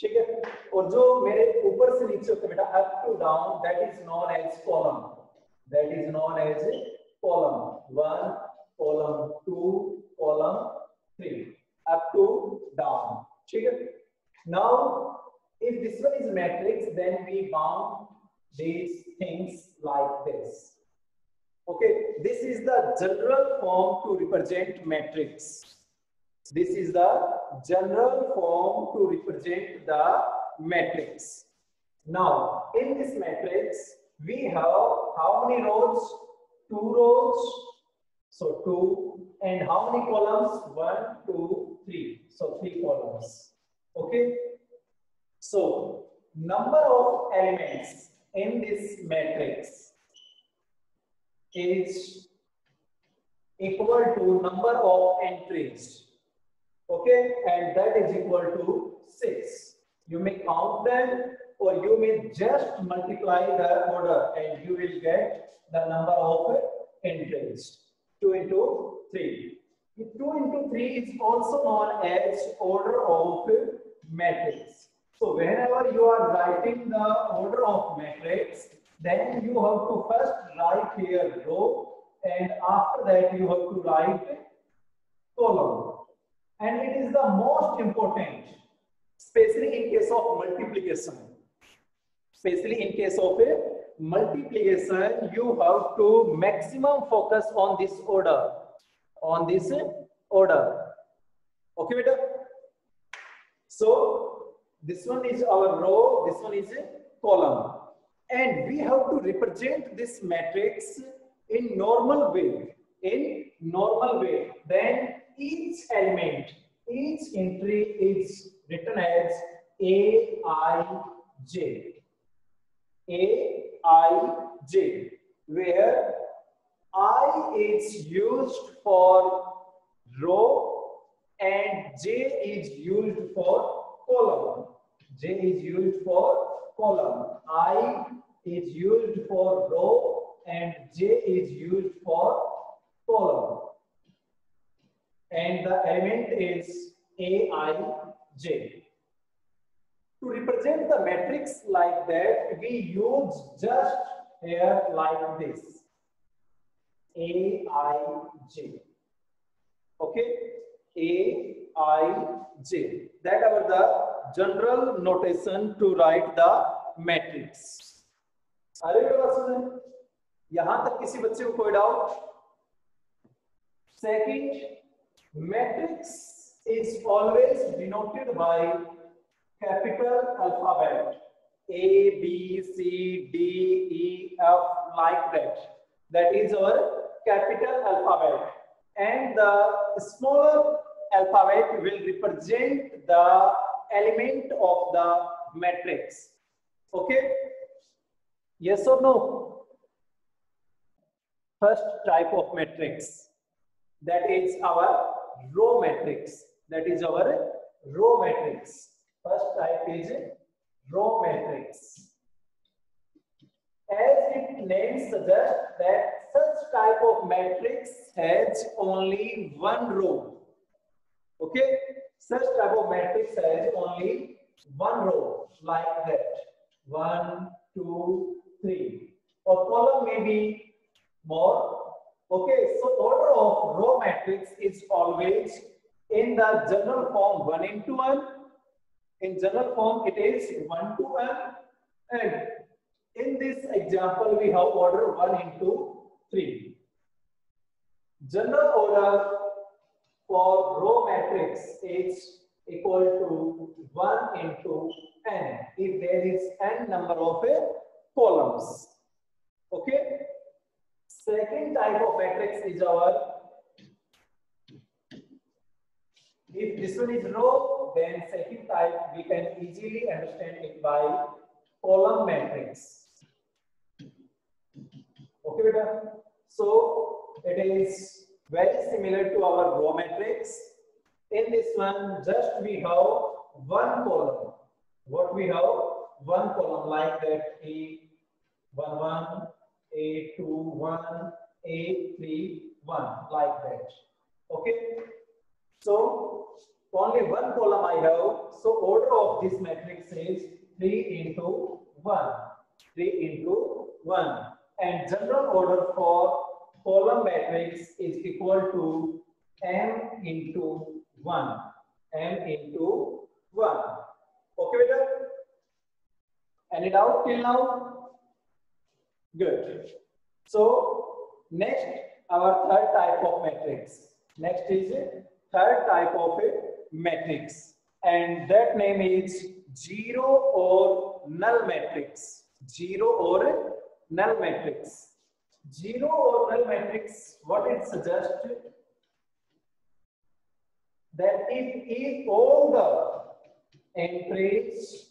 ठीक है। और जो मेरे ऊपर से नीचे होता है बेटा up to down, that is known as column, that is known as column 1, column 2, column 3, up to down. ठीक है। Now if this one is matrix, then we bound these things like this. Okay, this is the general form to represent matrix. This is the general form to represent the matrix. Now, in this matrix, we have how many rows? 2 rows. So 2. And how many columns? 1, 2, 3. So 3 columns. Okay. So, number of elements in this matrix is equal to number of entries. Okay, and that is equal to 6. You may count them or you may just multiply the order and you will get the number of entries. 2 into 3. 2 into 3 is also known as order of matrix. So whenever you are writing the order of matrix, then you have to first write here row, and after that you have to write column. And it is the most important, especially in case of multiplication. Especially in case of a multiplication, you have to maximum focus on this order. On this order. Okay, beta? So, this one is our row, this one is a column. And we have to represent this matrix in normal way. In normal way. Then each element, each entry is written as Aij. Aij, where I is used for row and J is used for column. J is used for column. I is used for row and J is used for column. And the element is Aij. To represent the matrix like that, we use just here like this. Aij. Okay? Aij. That are the general notation to write the matrix. अरे बात यहां तक किसी बच्चे को कोई doubt? Second, matrix is always denoted by capital alphabet. A, B, C, D, E, F, like that. That is our capital alphabet. And the smaller alphabet will represent the element of the matrix. Okay? Yes or no? First type of matrix, that is our row matrix. That is our row matrix. First type is row matrix. As its name suggests, that such type of matrix has only one row. Okay, such type of matrix has only one row, like that. 1, 2, 3. Or column may be more. Okay, so order of row matrix is always in the general form 1 into 1. In general form, it is 1 to 1. And in this example, we have order 1 into 3. General order for row matrix is equal to 1 into n if there is n number of columns. Okay. Second type of matrix is our, if this one is row, then second type we can easily understand it by column matrix. Okay, beta. So it is very similar to our row matrix. In this one, just we have one column. What we have? One column like that. A11, A21, A31, like that. Okay. So only one column I have. So order of of this matrix is 3 into 1. 3 into 1. And general order for column matrix is equal to m into 1. M into 1. Okay, beta? Any doubt till now? Good. So next, our third type of matrix. Next is third type of a matrix, and that name is zero or null matrix. Zero or null matrix. Zero or null matrix, what it suggests that if all the entries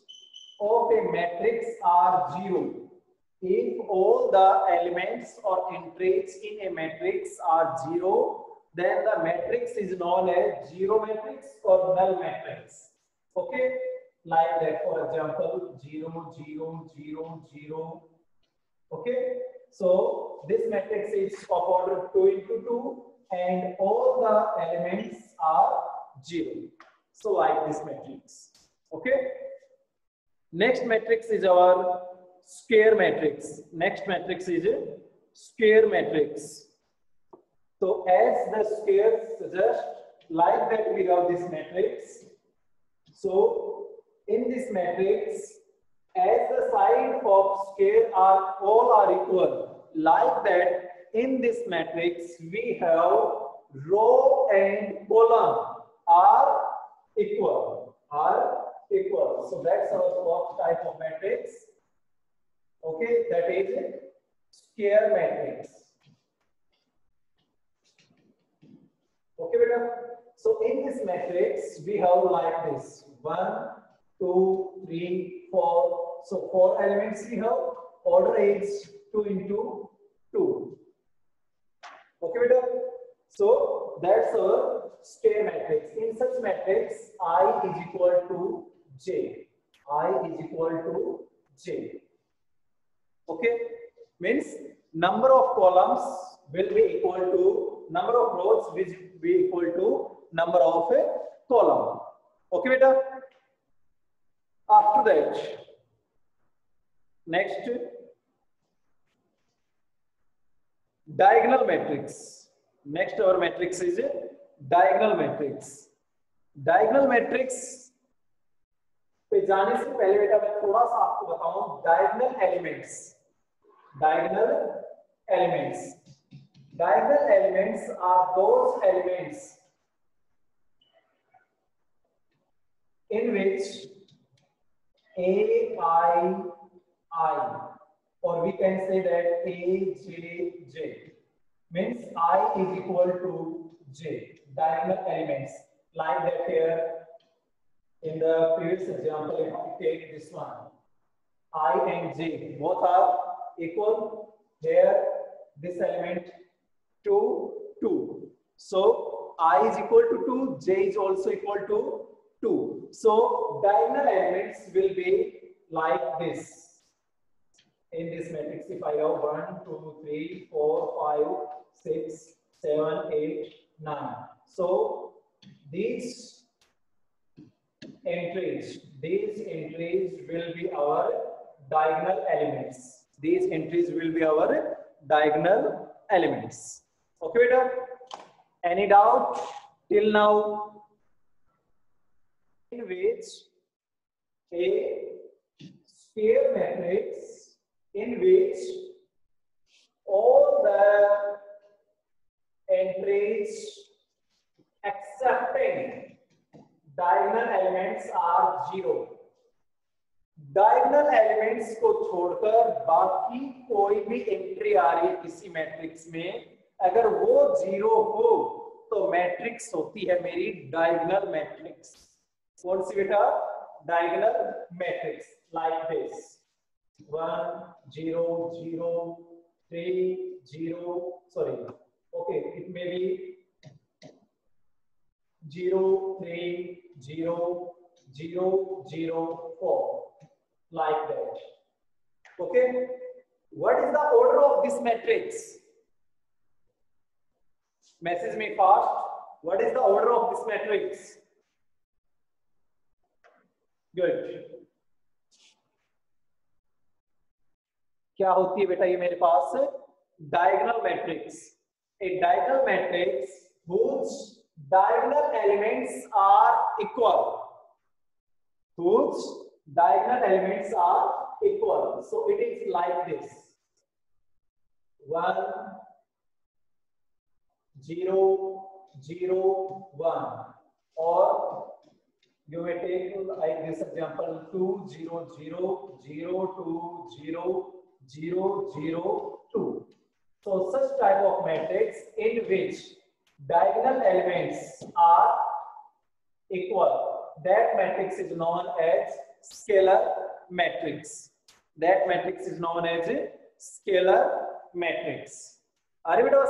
of a matrix are zero, if all the elements or entries in a matrix are zero, then the matrix is known as zero matrix or null matrix. Okay, like that. For example, 0, 0, 0, 0. Okay, so this matrix is of order 2 into 2, and all the elements are 0. So like this matrix. Okay. Next matrix is our square matrix. Next matrix is a square matrix. So as the square suggests, like that we have this matrix. So in this matrix, as the side of square are all are equal, like that in this matrix we have row and column are equal. So that's our fourth type of matrix. Okay, that is square matrix. Okay, beta. So in this matrix we have like this 1, 2, 3, 4. So 4 elements we have. Order is 2 into 2. Okay, beta. So that's our square matrix. In such matrix, I is equal to J. I is equal to J. Okay, means number of columns will be equal to number of rows will be equal to number of a column. Okay, beta. After that, next, diagonal matrix. Next, our matrix is a diagonal matrix. Diagonal matrix पे जाने से पहले बेटा मैं थोड़ा सा आपको बताऊं diagonal elements. Diagonal elements are those elements in which I, or we can say that J means I is equal to J. Diagonal elements like that here. In the previous example, if we take this one, I and J both are equal. Here, this element 2, 2. So I is equal to 2, J is also equal to 2. So diagonal elements will be like this. In this matrix, if I have 1, 2, 3, 4, 5, 6, 7, 8, 9. So these entries will be our diagonal elements. These entries will be our diagonal elements. Okay, beta? Any doubt till now? In which a square matrix in which all the entries excepting diagonal elements are 0. Diagonal elements को छोड़कर बाकी कोई भी entry आ रही है किसी matrix में, अगर वो 0 हो तो मैट्रिक्स होती है मेरी डायगोनल मैट्रिक्स. कौन सी बेटा? Diagonal matrix. Like this 1 0 0 3 0, sorry, okay, it may be 0 3 0 0 0 4, like that. Okay, what is the order of this matrix? Message me fast. What is the order of this matrix? Good. क्या होती है बेटा ये मेरे पास diagonal matrix. A diagonal matrix whose diagonal elements are equal, whose diagonal elements are equal. So it is like this: 1 0 0 1, or you may take like this example 2 0 0 0 2 0 0 0 2. So such type of matrix in which diagonal elements are equal, that matrix is known as scalar matrix. That matrix is known as scalar matrix. अरे बेटा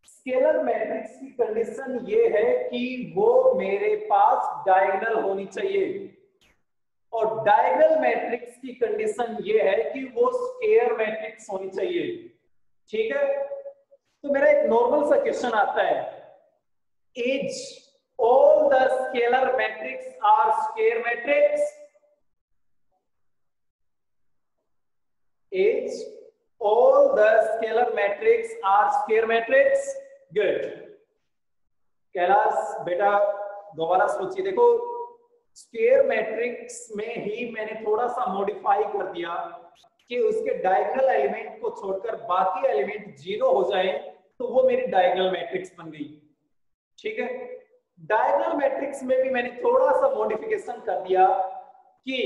scalar matrix की condition ये है कि वो मेरे पास diagonal होनी चाहिए, और डायगोनल मैट्रिक्स की कंडीशन ये है कि वो स्क्वायर मैट्रिक्स होनी चाहिए। ठीक है, तो मेरा एक नॉर्मल सा क्वेश्चन आता है, is all the scalar matrix are square matrix? Is all the scalar matrix are square matrix? Good. Kailash बेटा दोबारा सोचिए, देखो स्क्वायर मैट्रिक्स में ही मैंने थोड़ा सा मॉडिफाई कर दिया कि उसके डायगोनल एलिमेंट को छोड़कर बाकी एलिमेंट 0 हो जाए, तो वो मेरी डायगोनल मैट्रिक्स बन गई। ठीक है, डायगोनल मैट्रिक्स में भी मैंने थोड़ा सा मॉडिफिकेशन कर दिया कि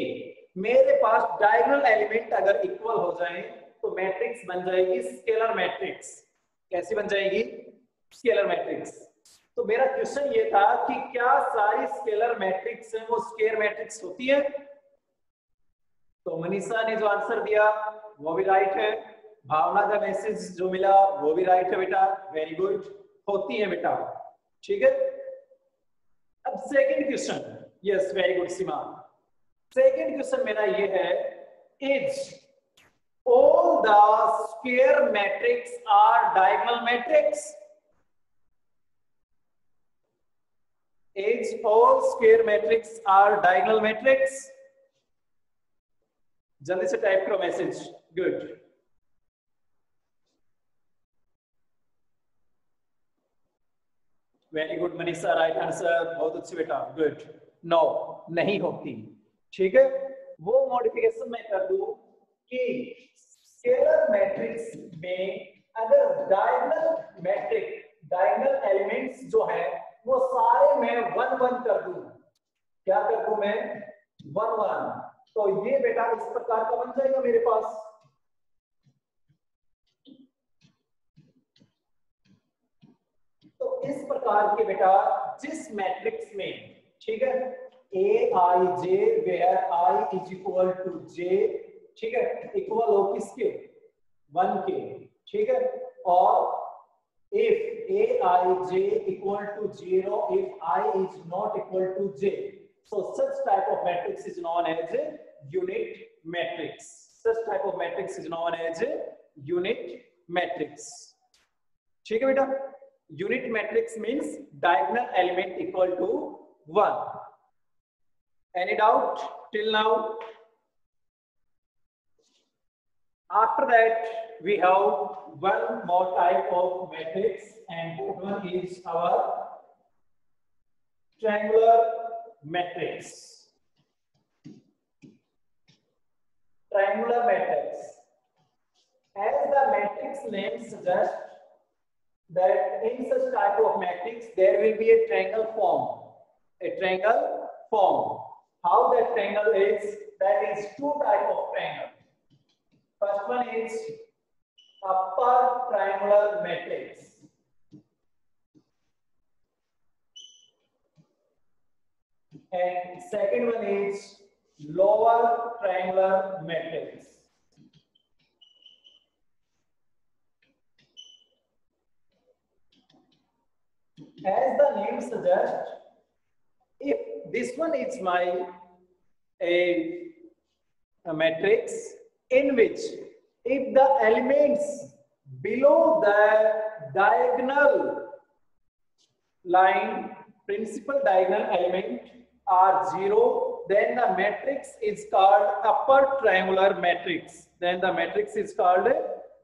मेरे पास डायगोनल एलिमेंट अगर इक्वल हो जाए तो मैट्रिक्स बन जाएगी स्केलर मैट्रिक्स। कैसी बन जाएगी? Scalar matrix. तो मेरा क्वेश्चन ये था कि क्या सारी स्केलर मैट्रिक्स है वो स्क्वायर मैट्रिक्स होती है? तो मनीषा ने जो आंसर दिया वो भी राइट है, भावना का मैसेज जो मिला वो भी राइट है बेटा, वेरी गुड, होती है बेटा। ठीक है, अब second question, yes very good Seema. Second question मेरा ये है, is all the square matrix are diagonal matrix? Is all square matrix are diagonal matrix? जल्दी से टाइप करो message. Good, very good Manisha, right answer, बहुत अच्छी बेटा, गुड। नो, नहीं होती। ठीक है, वो मॉडिफिकेशन मैं कर दूं कि स्केलर मैट्रिक्स में अगर डायगोनल एलिमेंट्स जो है वो सारे मैं 1 1 कर दूं। क्या कर दूं मैं? 1 1। तो ये बेटा इस प्रकार का बन जाएगा मेरे पास। तो इस प्रकार के बेटा जिस मैट्रिक्स में, ठीक है, Aij where I is equal to j, ठीक है, इक्वल हो किसके? 1 के। ठीक है, और if Aij equal to 0 if I is not equal to j, so such type of matrix is known as a unit matrix. Such type of matrix is known as a unit matrix. ठीक है बेटा, unit matrix means diagonal element equal to 1. Any doubt till now? After that we have one more type of matrix, and that one is our triangular matrix. Triangular matrix, as the matrix name suggests, that in such type of matrix there will be a triangle form. A triangle form. How that triangle is? That is 2 type of triangle. First one is upper triangular matrix. And second one is lower triangular matrix. As the name suggests, if this one is my a matrix in which if the elements below the diagonal line, principal diagonal element are 0, then the matrix is called upper triangular matrix. Then the matrix is called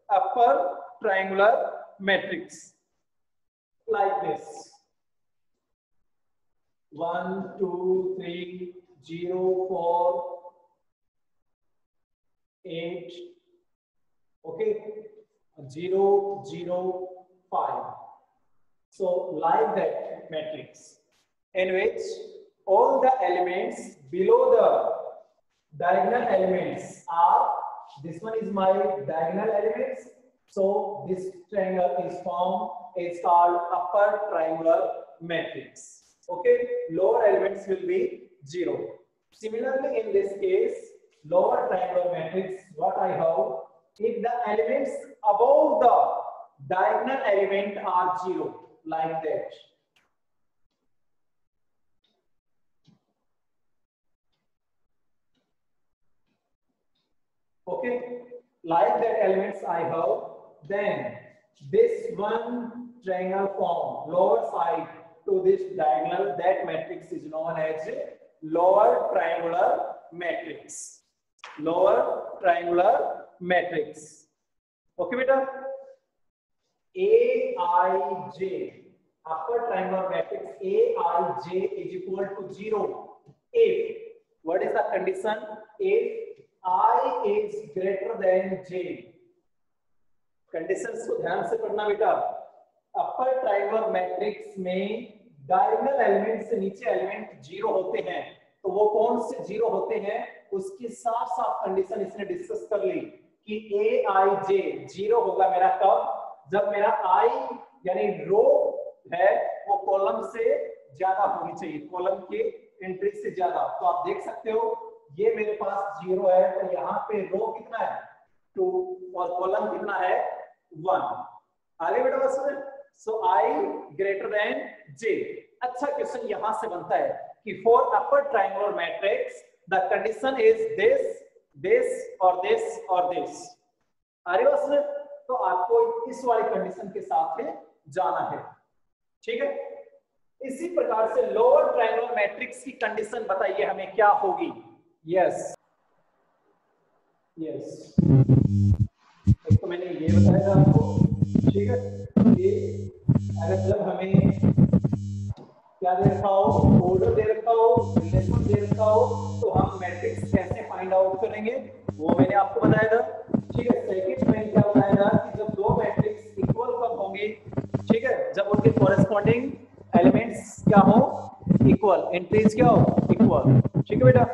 upper triangular matrix. Like this. 1, 2, 3, 0, 4, 8, okay, 0, 0, 5. So like that matrix in which all the elements below the diagonal elements are, this one is my diagonal elements, so this triangle is formed, is called upper triangular matrix. Okay, lower elements will be 0. Similarly, in this case, lower triangular matrix, what I have, if the elements above the diagonal element are 0, like that. Okay, like that elements I have, then this one triangle form lower side to this diagonal, that matrix is known as lower triangular matrix. Lower triangular matrix. Okay, beta. Aij, upper triangular matrix Aij is equal to 0 if, what is the condition? If I is greater than j. Conditions को ध्यान से पढ़ना बेटा. Upper triangular matrix में diagonal element से नीचे element 0 होते हैं, तो वो कौन से 0 होते हैं उसकी साफ साफ कंडीशन इसने डिस्कस कर ली कि ए आई जे 0 होगा मेरा कब, जब मेरा आई यानी रो है वो कॉलम से ज्यादा होनी चाहिए, कॉलम के एंट्री से ज्यादा. तो आप देख सकते हो ये मेरे पास 0 है, तो यहाँ पे रो कितना है 2 और कॉलम कितना है 1. आगे बेटा बस. सो आई ग्रेटर देन जे. अच्छा क्वेश्चन यहां से बनता है कि for upper triangular matrix the condition is this, this और दिस और दिस. अरे बस, तो आपको इस वाली कंडीशन के साथ में जाना है. ठीक है. इसी प्रकार से लोअर ट्रायंगुलर मैट्रिक्स की कंडीशन बताइए हमें क्या होगी. यस यस, एक तो मैंने ये बताया आपको. ठीक है. ये अगर जब हमें क्या दे रखा हो, ऑर्डर दे रखा हो, रिलेशन दे रखा हो, तो हम मैट्रिक्स कैसे फाइंड आउट करेंगे वो मैंने आपको बताया था. ठीक है. सेकंड मैंने क्या बताया था कि जब दो मैट्रिक्स इक्वल कब होंगे. ठीक है. जब उनके कॉरेस्पॉन्डिंग एलिमेंट्स क्या हो, इक्वल, एंट्रीज क्या हो, इक्वल. ठीक है बेटा.